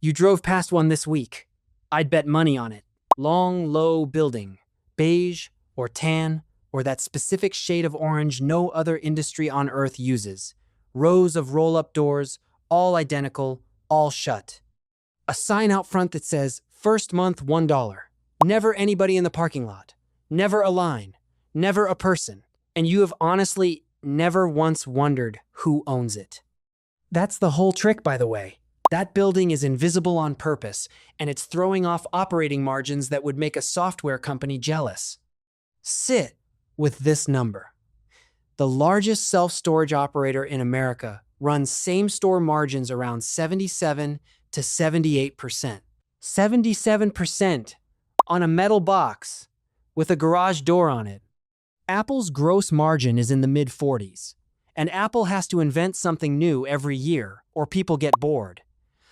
You drove past one this week. I'd bet money on it. Long, low building. Beige or tan or that specific shade of orange no other industry on earth uses. Rows of roll-up doors, all identical, all shut. A sign out front that says, first month $1. Never anybody in the parking lot. Never a line. Never a person. And you have honestly never once wondered who owns it. That's the whole trick, by the way. That building is invisible on purpose, and it's throwing off operating margins that would make a software company jealous. Sit with this number. The largest self-storage operator in America runs same-store margins around 77 to 78%. 77% on a metal box with a garage door on it. Apple's gross margin is in the mid-40s, and Apple has to invent something new every year, or people get bored.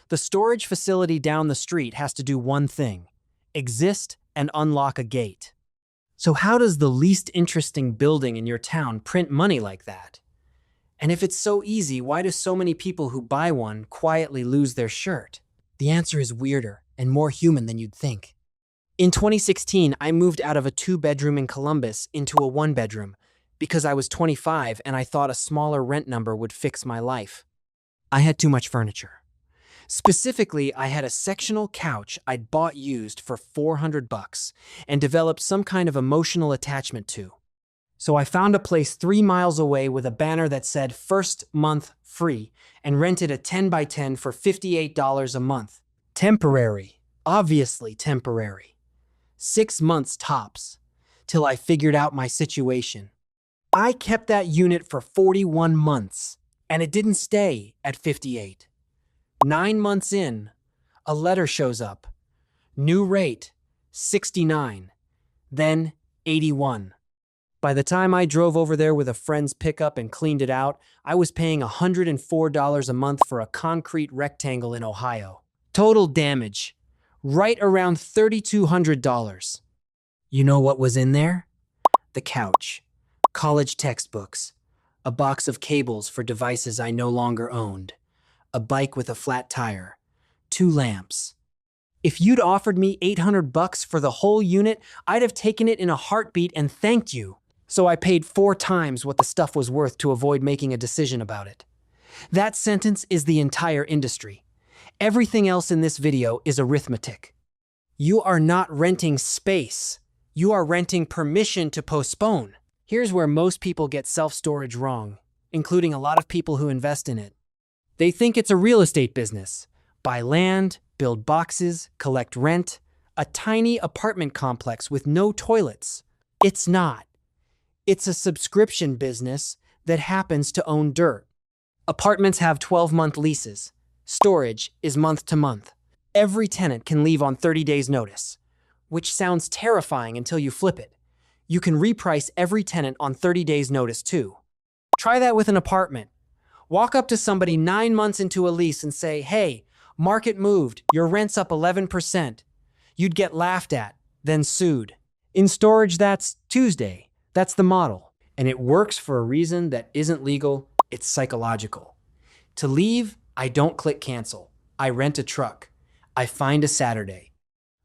The storage facility down the street has to do one thing: exist and unlock a gate. So how does the least interesting building in your town print money like that? And if it's so easy, why do so many people who buy one quietly lose their shirt? The answer is weirder and more human than you'd think. In 2016, I moved out of a 2-bedroom in Columbus into a 1-bedroom because I was 25 and I thought a smaller rent number would fix my life. I had too much furniture. Specifically, I had a sectional couch I'd bought used for $400 and developed some kind of emotional attachment to. So I found a place 3 miles away with a banner that said first month free and rented a 10 by 10 for $58 a month. Temporary, obviously temporary. 6 months tops, till I figured out my situation. I kept that unit for 41 months, and it didn't stay at 58. 9 months in, a letter shows up. New rate, 69, then 81. By the time I drove over there with a friend's pickup and cleaned it out, I was paying $104 a month for a concrete rectangle in Ohio. Total damage, right around $3,200. You know what was in there? The couch, college textbooks, a box of cables for devices I no longer owned, a bike with a flat tire, 2 lamps. If you'd offered me $800 for the whole unit, I'd have taken it in a heartbeat and thanked you. So I paid 4 times what the stuff was worth to avoid making a decision about it. That sentence is the entire industry. Everything else in this video is arithmetic. You are not renting space. You are renting permission to postpone. Here's where most people get self-storage wrong, including a lot of people who invest in it. They think it's a real estate business. Buy land, build boxes, collect rent, a tiny apartment complex with no toilets. It's not. It's a subscription business that happens to own dirt. Apartments have 12-month leases. Storage is month to month. Every tenant can leave on 30 days notice, which sounds terrifying until you flip it. You can reprice every tenant on 30 days notice too. Try that with an apartment. Walk up to somebody 9 months into a lease and say, "Hey, market moved, your rent's up 11%. You'd get laughed at, then sued. In storage, that's Tuesday. That's the model. And it works for a reason that isn't legal, it's psychological. To leave, I don't click cancel. I rent a truck. I find a Saturday.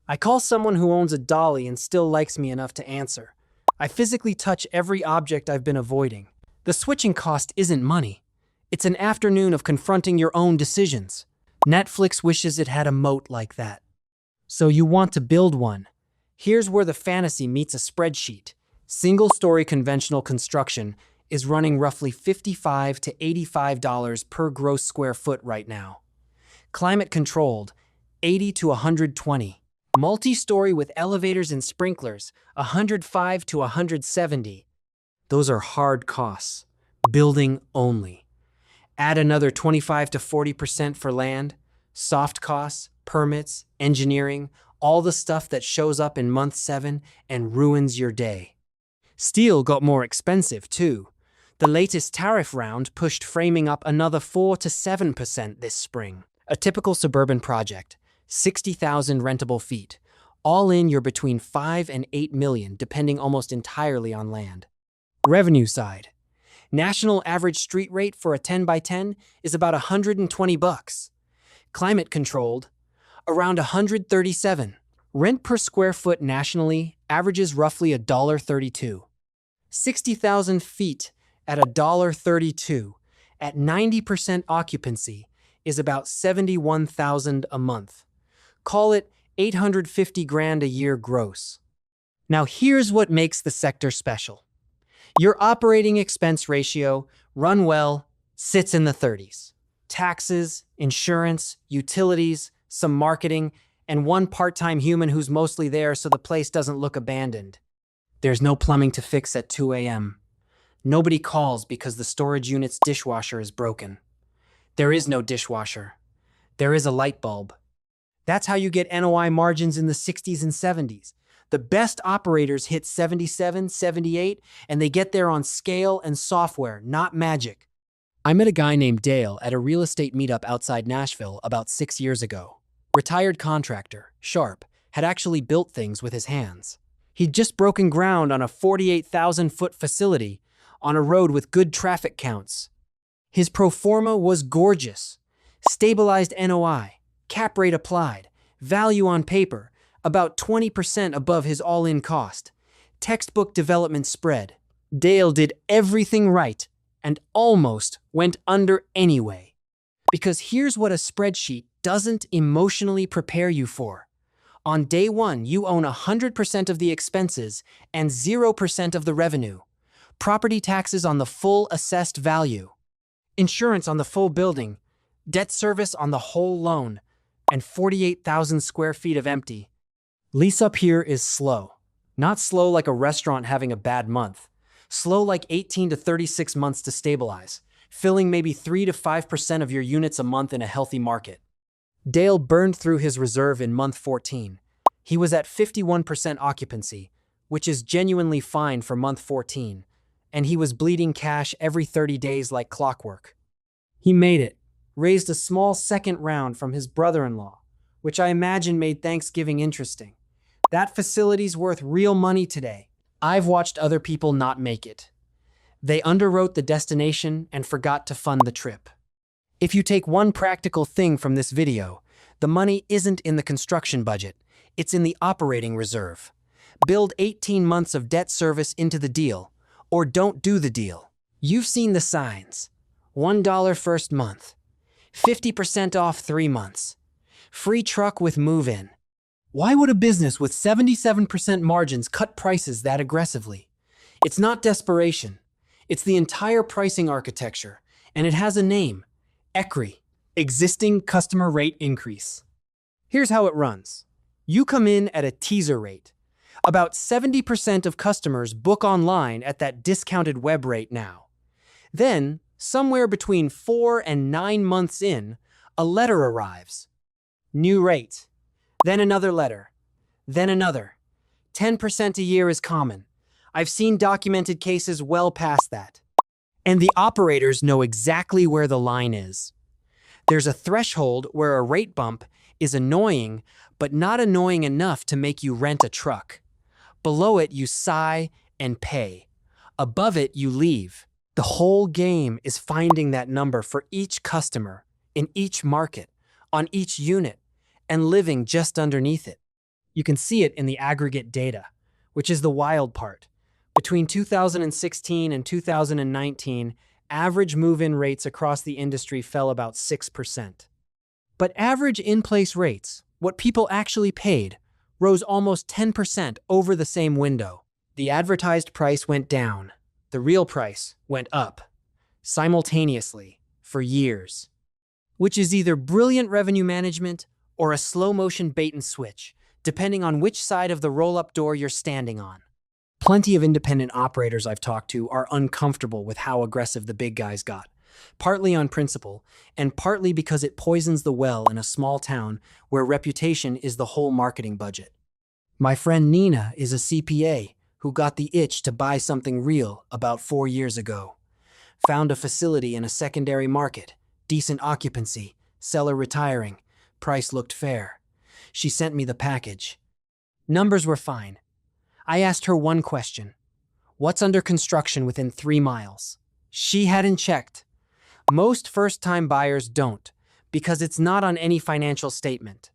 I call someone who owns a dolly and still likes me enough to answer. I physically touch every object I've been avoiding. The switching cost isn't money. It's an afternoon of confronting your own decisions. Netflix wishes it had a moat like that. So you want to build one. Here's where the fantasy meets a spreadsheet. Single-story conventional construction is running roughly $55 to $85 per gross square foot right now. Climate-controlled, $80 to $120. Multi-story with elevators and sprinklers, $105 to $170. Those are hard costs. Building only. Add another 25 to 40% for land, soft costs, permits, engineering, all the stuff that shows up in month 7 and ruins your day. Steel got more expensive too. The latest tariff round pushed framing up another 4 to 7% this spring. A typical suburban project, 60,000 rentable feet. All in, you're between 5 and 8 million, depending almost entirely on land. Revenue side. National average street rate for a 10 by 10 is about $120. Climate controlled, around 137. Rent per square foot nationally averages roughly $1.32. 60,000 feet at $1.32 at 90% occupancy is about 71,000 a month. Call it 850 grand a year gross. Now here's what makes the sector special. Your operating expense ratio, run well, sits in the 30s. Taxes, insurance, utilities, some marketing, and one part-time human who's mostly there so the place doesn't look abandoned. There's no plumbing to fix at 2 a.m. Nobody calls because the storage unit's dishwasher is broken. There is no dishwasher. There is a light bulb. That's how you get NOI margins in the 60s and 70s. The best operators hit 77, 78, and they get there on scale and software, not magic. I met a guy named Dale at a real estate meetup outside Nashville about 6 years ago. Retired contractor, sharp, had actually built things with his hands. He'd just broken ground on a 48,000-foot facility on a road with good traffic counts. His pro forma was gorgeous. Stabilized NOI, cap rate applied, value on paper, about 20% above his all-in cost. Textbook development spread. Dale did everything right and almost went under anyway. Because here's what a spreadsheet doesn't emotionally prepare you for. On day one, you own 100% of the expenses and 0% of the revenue. Property taxes on the full assessed value. Insurance on the full building. Debt service on the whole loan. And 48,000 square feet of empty. Lease up here is slow. Not slow like a restaurant having a bad month. Slow like 18 to 36 months to stabilize, filling maybe 3 to 5% of your units a month in a healthy market. Dale burned through his reserve in month 14. He was at 51% occupancy, which is genuinely fine for month 14, and he was bleeding cash every 30 days like clockwork. He made it, raised a small second round from his brother-in-law, which I imagine made Thanksgiving interesting. That facility's worth real money today. I've watched other people not make it. They underwrote the destination and forgot to fund the trip. If you take one practical thing from this video, the money isn't in the construction budget, it's in the operating reserve. Build 18 months of debt service into the deal, or don't do the deal. You've seen the signs. $1 first month. 50% off 3 months. Free truck with move-in. Why would a business with 77% margins cut prices that aggressively? It's not desperation. It's the entire pricing architecture, and it has a name. ECRI, Existing Customer Rate Increase. Here's how it runs. You come in at a teaser rate. About 70% of customers book online at that discounted web rate now. Then, somewhere between 4 and 9 months in, a letter arrives. New rate. Then another letter. Then another. 10% a year is common. I've seen documented cases well past that. And the operators know exactly where the line is. There's a threshold where a rate bump is annoying, but not annoying enough to make you rent a truck. Below it, you sigh and pay. Above it, you leave. The whole game is finding that number for each customer, in each market, on each unit, and living just underneath it. You can see it in the aggregate data, which is the wild part. Between 2016 and 2019, average move-in rates across the industry fell about 6%. But average in-place rates, what people actually paid, rose almost 10% over the same window. The advertised price went down. The real price went up, simultaneously, for years. Which is either brilliant revenue management or a slow-motion bait and switch, depending on which side of the roll-up door you're standing on. Plenty of independent operators I've talked to are uncomfortable with how aggressive the big guys got, partly on principle, and partly because it poisons the well in a small town where reputation is the whole marketing budget. My friend Nina is a CPA who got the itch to buy something real about 4 years ago. Found a facility in a secondary market, decent occupancy, seller retiring, price looked fair. She sent me the package. Numbers were fine. I asked her one question. What's under construction within 3 miles? She hadn't checked. Most first-time buyers don't, because it's not on any financial statement.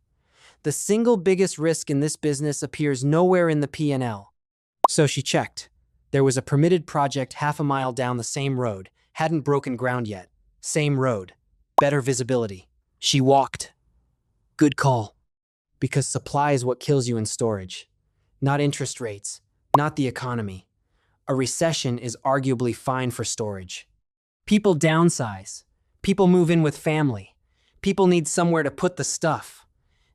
The single biggest risk in this business appears nowhere in the P&L. So she checked. There was a permitted project half a mile down the same road, hadn't broken ground yet. Same road, better visibility. She walked. Good call. Because supply is what kills you in storage. Not interest rates, not the economy. A recession is arguably fine for storage. People downsize. People move in with family. People need somewhere to put the stuff.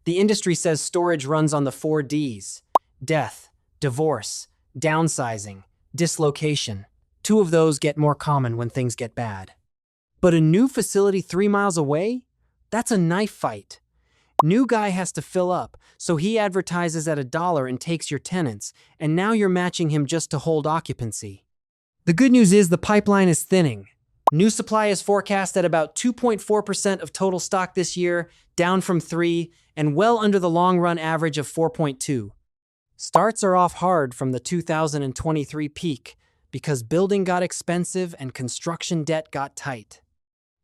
The industry says storage runs on the 4 Ds: death, divorce, downsizing, dislocation. 2 of those get more common when things get bad. But a new facility 3 miles away? That's a knife fight. New guy has to fill up, so he advertises at $1 and takes your tenants, and now you're matching him just to hold occupancy. The good news is the pipeline is thinning. New supply is forecast at about 2.4% of total stock this year, down from 3%, and well under the long-run average of 4.2%. Starts are off hard from the 2023 peak because building got expensive and construction debt got tight.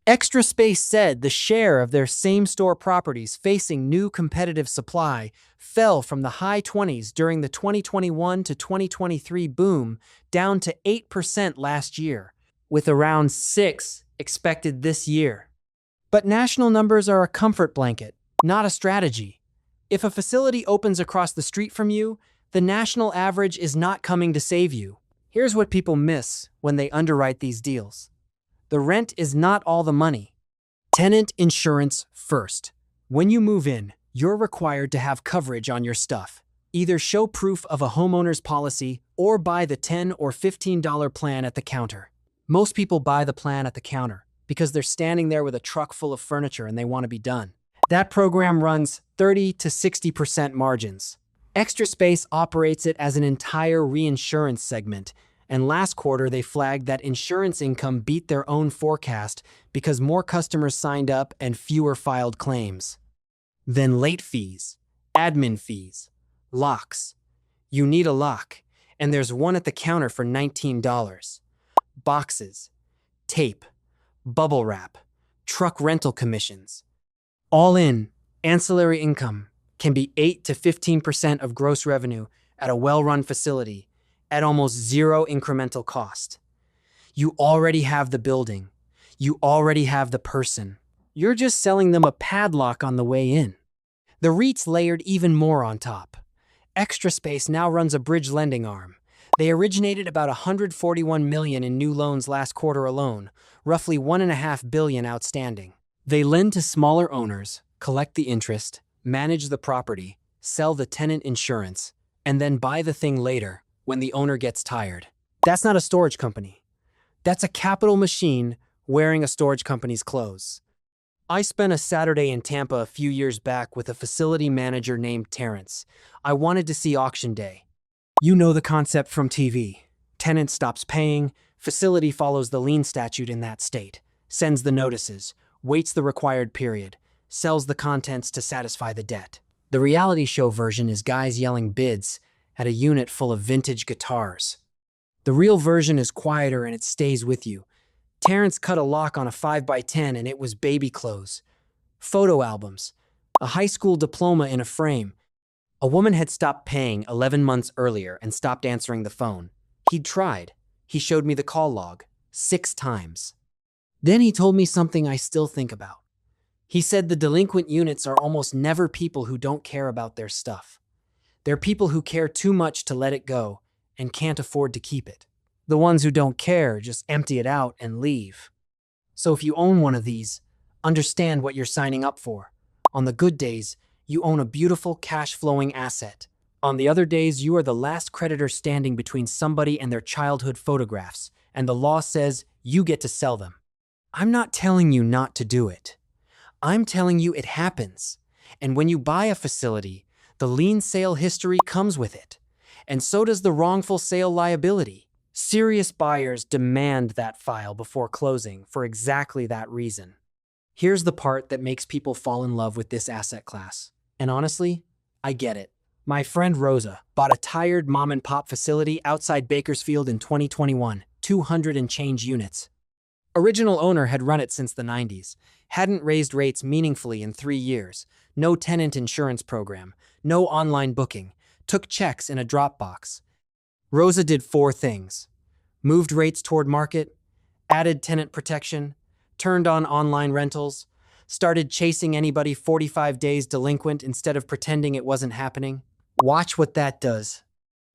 Extra Space said the share of their same-store properties facing new competitive supply fell from the high 20s during the 2021 to 2023 boom down to 8% last year, with around 6% expected this year. But national numbers are a comfort blanket, not a strategy. If a facility opens across the street from you, the national average is not coming to save you. Here's what people miss when they underwrite these deals. The rent is not all the money. Tenant insurance first. When you move in, you're required to have coverage on your stuff. Either show proof of a homeowner's policy or buy the $10 or $15 plan at the counter. Most people buy the plan at the counter because they're standing there with a truck full of furniture and they want to be done. That program runs 30 to 60% margins. Extra Space operates it as an entire reinsurance segment, and last quarter they flagged that insurance income beat their own forecast because more customers signed up and fewer filed claims. Then late fees, admin fees, locks. You need a lock, and there's one at the counter for $19. Boxes, tape, bubble wrap, truck rental commissions. All in, ancillary income can be 8 to 15% of gross revenue at a well-run facility at almost zero incremental cost. You already have the building. You already have the person. You're just selling them a padlock on the way in. The REITs layered even more on top. Extra Space now runs a bridge lending arm. They originated about $141 million in new loans last quarter alone, roughly $1.5 billion outstanding. They lend to smaller owners, collect the interest, manage the property, sell the tenant insurance, and then buy the thing later when the owner gets tired. That's not a storage company. That's a capital machine wearing a storage company's clothes. I spent a Saturday in Tampa a few years back with a facility manager named Terrence. I wanted to see auction day. You know the concept from TV. Tenant stops paying, facility follows the lien statute in that state, sends the notices, waits the required period, sells the contents to satisfy the debt. The reality show version is guys yelling bids at a unit full of vintage guitars. The real version is quieter and it stays with you. Terrence cut a lock on a 5x10 and it was baby clothes, photo albums, a high school diploma in a frame. A woman had stopped paying 11 months earlier and stopped answering the phone. He'd tried. He showed me the call log 6 times. Then he told me something I still think about. He said the delinquent units are almost never people who don't care about their stuff. They're people who care too much to let it go and can't afford to keep it. The ones who don't care just empty it out and leave. So if you own one of these, understand what you're signing up for. On the good days, you own a beautiful cash-flowing asset. On the other days, you are the last creditor standing between somebody and their childhood photographs, and the law says you get to sell them. I'm not telling you not to do it. I'm telling you it happens. And when you buy a facility, the lien sale history comes with it. And so does the wrongful sale liability. Serious buyers demand that file before closing for exactly that reason. Here's the part that makes people fall in love with this asset class. And honestly, I get it. My friend Rosa bought a tired mom-and-pop facility outside Bakersfield in 2021, 200 and change units. Original owner had run it since the 90s, hadn't raised rates meaningfully in 3 years, no tenant insurance program, no online booking, took checks in a Dropbox. Rosa did four things: moved rates toward market, added tenant protection, turned on online rentals, started chasing anybody 45 days delinquent instead of pretending it wasn't happening. Watch what that does.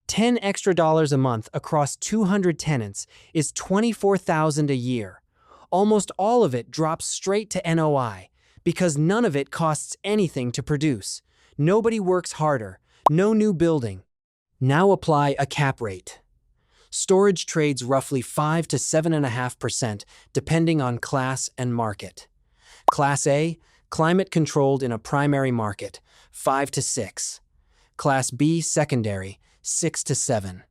10 extra dollars a month across 200 tenants is $24,000 a year. Almost all of it drops straight to NOI because none of it costs anything to produce. Nobody works harder, no new building. Now apply a cap rate. Storage trades roughly 5 to 7.5% depending on class and market. Class A, climate controlled in a primary market, 5 to 6. Class B, secondary, 6 to 7.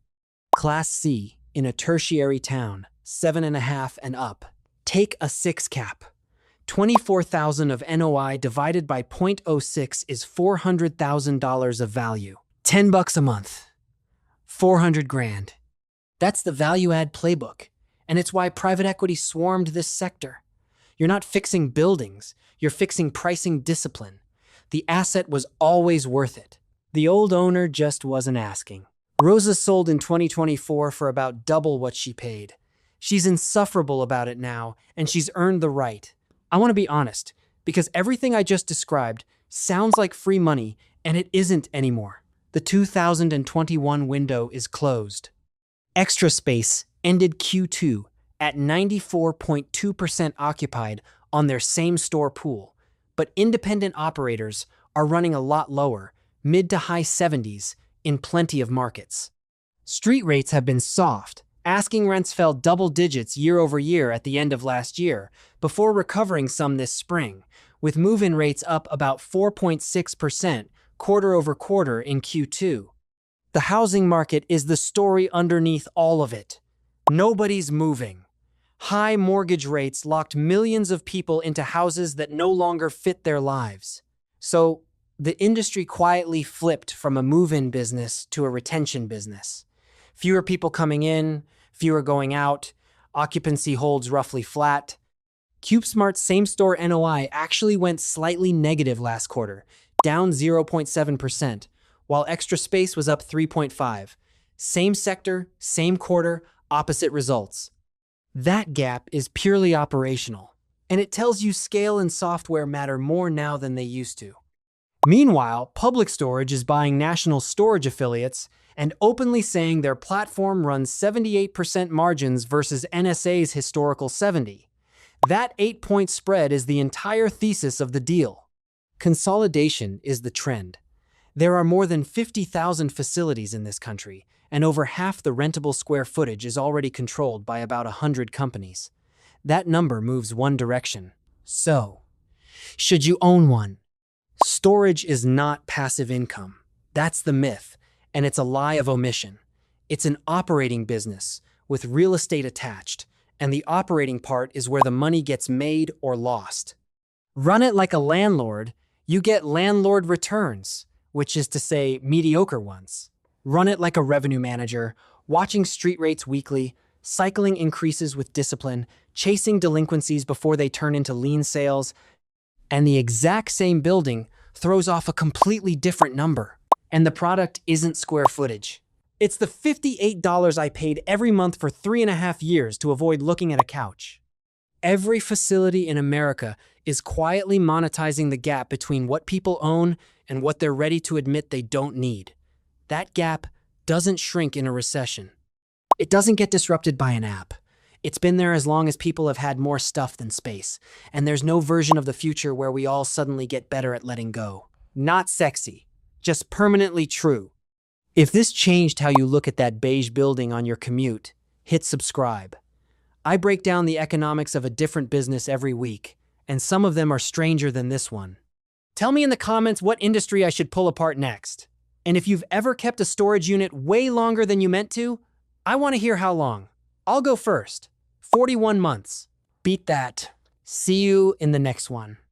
Class C, in a tertiary town, 7.5 and up. Take a 6 cap. 24,000 of NOI divided by 0.06 is $400,000 of value. $10 a month. 400 grand. That's the value add playbook, and it's why private equity swarmed this sector. You're not fixing buildings, you're fixing pricing discipline. The asset was always worth it. The old owner just wasn't asking. Rosa sold in 2024 for about double what she paid. She's insufferable about it now, and she's earned the right. I want to be honest, because everything I just described sounds like free money, and it isn't anymore. The 2021 window is closed. Extra Space ended Q2 at 94.2% occupied on their same-store pool, but independent operators are running a lot lower, mid to high 70s, in plenty of markets. Street rates have been soft. Asking rents fell double digits year over year at the end of last year, before recovering some this spring, with move-in rates up about 4.6% quarter over quarter in Q2. The housing market is the story underneath all of it. Nobody's moving. High mortgage rates locked millions of people into houses that no longer fit their lives. So, the industry quietly flipped from a move-in business to a retention business. Fewer people coming in, fewer going out, occupancy holds roughly flat. CubeSmart's same-store NOI actually went slightly negative last quarter, down 0.7%, while Extra Space was up 3.5%. Same sector, same quarter, opposite results. That gap is purely operational, and it tells you scale and software matter more now than they used to. Meanwhile, Public Storage is buying national storage affiliates and openly saying their platform runs 78% margins versus NSA's historical 70%. That 8-point spread is the entire thesis of the deal. Consolidation is the trend. There are more than 50,000 facilities in this country, and over half the rentable square footage is already controlled by about 100 companies. That number moves one direction. So, should you own one? Storage is not passive income. That's the myth, and it's a lie of omission. It's an operating business with real estate attached, and the operating part is where the money gets made or lost. Run it like a landlord, you get landlord returns, which is to say mediocre ones. Run it like a revenue manager, watching street rates weekly, cycling increases with discipline, chasing delinquencies before they turn into lien sales, and the exact same building throws off a completely different number. And the product isn't square footage. It's the $58 I paid every month for 3.5 years to avoid looking at a couch. Every facility in America is quietly monetizing the gap between what people own and what they're ready to admit they don't need. That gap doesn't shrink in a recession. It doesn't get disrupted by an app. It's been there as long as people have had more stuff than space, and there's no version of the future where we all suddenly get better at letting go. Not sexy, just permanently true. If this changed how you look at that beige building on your commute, hit subscribe. I break down the economics of a different business every week, and some of them are stranger than this one. Tell me in the comments what industry I should pull apart next. And if you've ever kept a storage unit way longer than you meant to, I want to hear how long. I'll go first. 41 months. Beat that. See you in the next one.